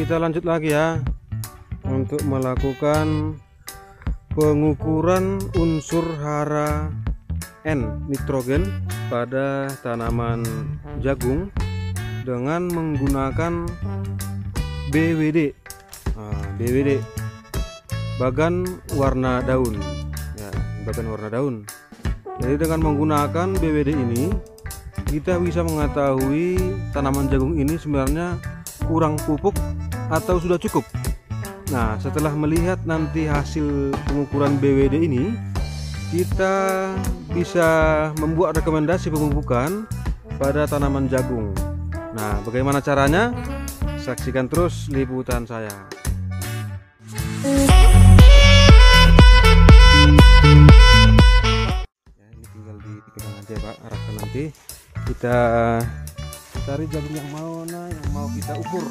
kita lanjut lagi ya untuk melakukan pengukuran unsur hara N nitrogen pada tanaman jagung dengan menggunakan BWD. BWD bagan warna daun ya, bagan warna daun. Jadi dengan menggunakan BWD ini kita bisa mengetahui tanaman jagung ini sebenarnya kurang pupuk atau sudah cukup. Nah, setelah melihat nanti hasil pengukuran BWD ini, kita bisa membuat rekomendasi pemupukan pada tanaman jagung. Nah, bagaimana caranya? Saksikan terus liputan saya. Ya, ini tinggal dipegang aja Pak, arahkan nanti. Kita cari jagung yang mana yang mau kita ukur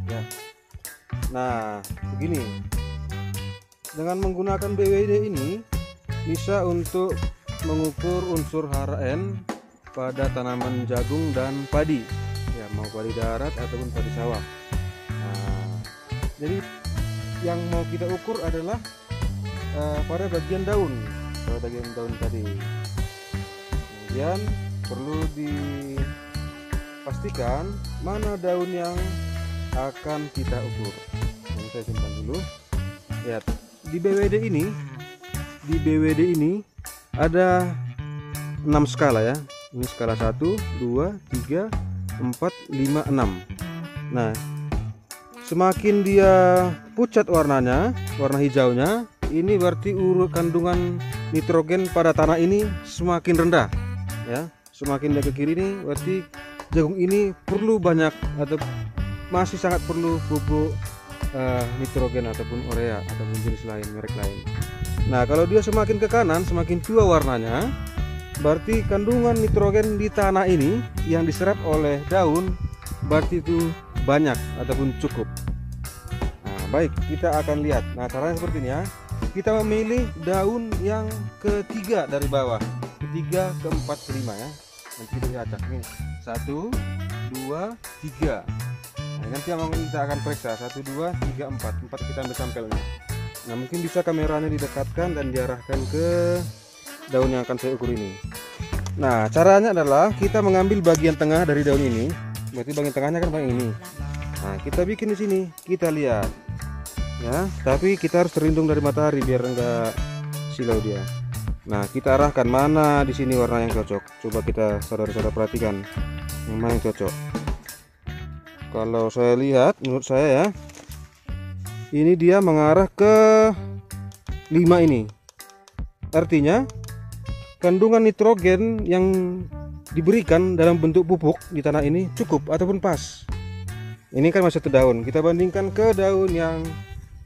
ya. Nah begini, dengan menggunakan BWD ini bisa untuk mengukur unsur hara N pada tanaman jagung dan padi ya, mau padi darat ataupun padi sawah. Nah, jadi yang mau kita ukur adalah pada bagian daun tadi. Kemudian perlu dipastikan mana daun yang akan kita ukur. Ini saya simpan dulu. Lihat, di BWD ini ada 6 skala ya. Ini skala 1, 2, 3, 4, 5, 6. Nah, semakin dia pucat warnanya, warna hijaunya, ini berarti kandungan nitrogen pada tanah ini semakin rendah ya. Semakin dia ke kiri ini berarti jagung ini perlu banyak atau masih sangat perlu pupuk nitrogen ataupun urea ataupun jenis lain, merek lain. Nah, kalau dia semakin ke kanan, semakin tua warnanya, berarti kandungan nitrogen di tanah ini yang diserap oleh daun berarti itu banyak ataupun cukup. Nah, baik, kita akan lihat. Nah, caranya seperti ini ya. Kita memilih daun yang ketiga dari bawah, ketiga, keempat, kelima ya. Nanti kita acak nih, 1, 2, 3. Nah, nanti yang kita akan periksa 1, 2, 3, 4 kita ambil sampelnya. Nah, mungkin bisa kameranya didekatkan dan diarahkan ke daun yang akan saya ukur ini. Nah, caranya adalah kita mengambil bagian tengah dari daun ini, berarti bagian tengahnya kan bagian ini. Nah, kita bikin di sini, kita lihat ya, tapi kita harus terlindung dari matahari biar enggak silau dia. Nah, kita arahkan mana di sini warna yang cocok. Coba kita saudara-saudara perhatikan yang mana yang cocok. Kalau saya lihat, menurut saya ya, ini dia mengarah ke 5 ini. Artinya kandungan nitrogen yang diberikan dalam bentuk pupuk di tanah ini cukup ataupun pas. Ini kan masih satu daun. Kita bandingkan ke daun yang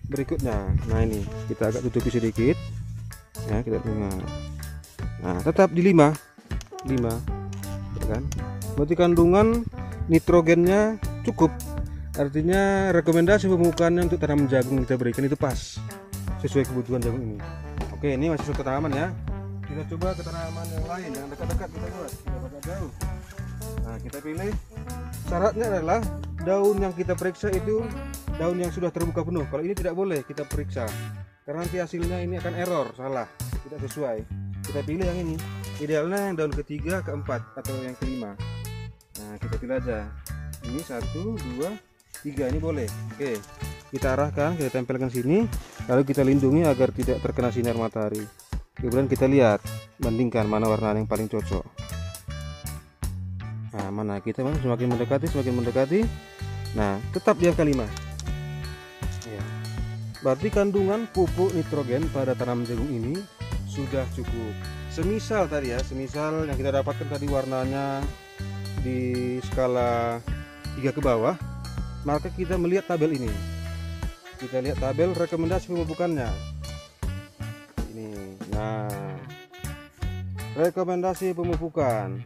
berikutnya. Nah, ini kita agak tutupi sedikit. Ya, kita 5. Nah, tetap di 5 ya kan? Berarti kandungan nitrogennya cukup. Artinya rekomendasi pemupukannya untuk tanaman jagung kita berikan itu pas sesuai kebutuhan jagung ini. Oke, ini masih satu tanaman ya. Kita coba ke tanaman yang lain yang dekat-dekat kita buat, tidak agak jauh. Nah, kita pilih. Syaratnya adalah daun yang kita periksa itu daun yang sudah terbuka penuh. Kalau ini tidak boleh kita periksa, karena nanti hasilnya ini akan error, salah, tidak sesuai. Kita pilih yang ini, idealnya yang daun ketiga, keempat atau yang kelima. Nah, kita pilih aja ini 1, 2, 3, ini boleh. Oke, kita arahkan, kita tempelkan sini, lalu kita lindungi agar tidak terkena sinar matahari. Kemudian kita lihat, bandingkan mana warna yang paling cocok. Nah, mana kita semakin mendekati. Nah, tetap di angka 5 ya. Berarti kandungan pupuk nitrogen pada tanaman jagung ini sudah cukup. Semisal tadi ya, semisal yang kita dapatkan tadi warnanya di skala 3 ke bawah, maka kita melihat tabel ini. Kita lihat tabel rekomendasi pemupukannya. Ini. Nah, rekomendasi pemupukan.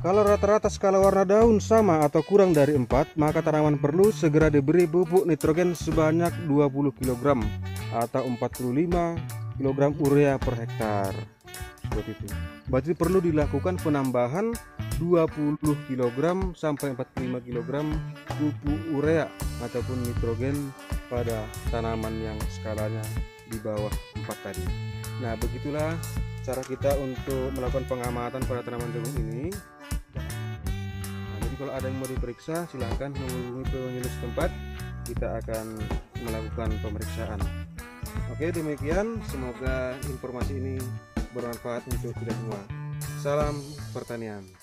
Kalau rata-rata skala warna daun sama atau kurang dari 4, maka tanaman perlu segera diberi pupuk nitrogen sebanyak 20 kg atau 45 kg urea per hektar. Seperti itu. Berarti perlu dilakukan penambahan 20 kg sampai 45 kg pupuk urea ataupun nitrogen pada tanaman yang skalanya di bawah 4 tadi. Nah, begitulah cara kita untuk melakukan pengamatan pada tanaman jagung ini. Nah, jadi kalau ada yang mau diperiksa, silahkan menghubungi penyuluh setempat, kita akan melakukan pemeriksaan. Oke, demikian, semoga informasi ini bermanfaat untuk kita semua. Salam pertanian.